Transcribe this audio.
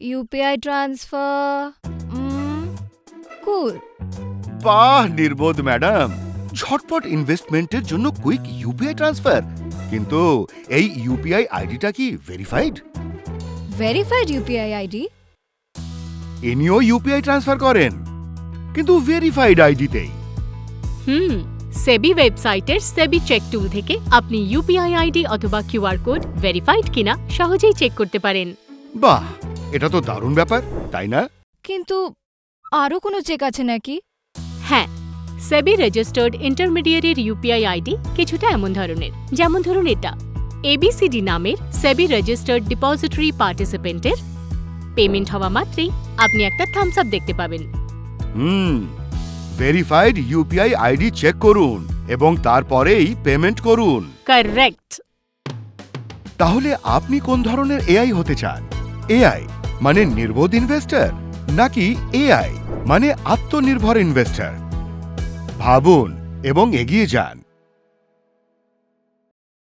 UPI transfer কুল। বাহ নির্বোধ madam, ঝটপট ইনভেস্টমেন্টের জন্য কুইক ইউপিআই ট্রান্সফার। কিন্তু এই ইউপিআই আইডিটা কি ভেরিফাইড? Verified UPI ID? ইনিও ইউপিআই ট্রান্সফার করেন, কিন্তু ভেরিফাইড আইডিতেই। সেবি ওয়েবসাইটের সেবি চেক টুল থেকে আপনি ইউপিআই আইডি অথবা কিউআর কোড ভেরিফাইড কিনা সহজেই চেক করতে পারেন। বাহ, এটা তো দারুণ ব্যাপার, তাই না? কিন্তু আরো কোনো চেক আছে নাকি? হ্যাঁ, সেবি রেজিস্টার্ড ইন্টারমিডিয়ারির ইউপিআই আইডি কিছুটা এমন ধরনের। যেমন ধরুন এটা এবিসিডি নামের সেবি রেজিস্টার্ড ডিপোজিটরি পার্টিসিপেন্টের পেমেন্ট হওয়া মাত্রই আপনি একটা থামস আপ দেখতে পাবেন। ভেরিফাইড ইউপিআই আইডি চেক করুন এবং তারপরেই পেমেন্ট করুন। কারেক্ট। তাহলে আপনি কোন ধরনের এআই হতে চান? এআই মানে নির্বোধ ইনভেস্টর, নাকি এআই মানে আত্মনির্ভর ইনভেস্টর? ভাবুন এবং এগিয়ে যান।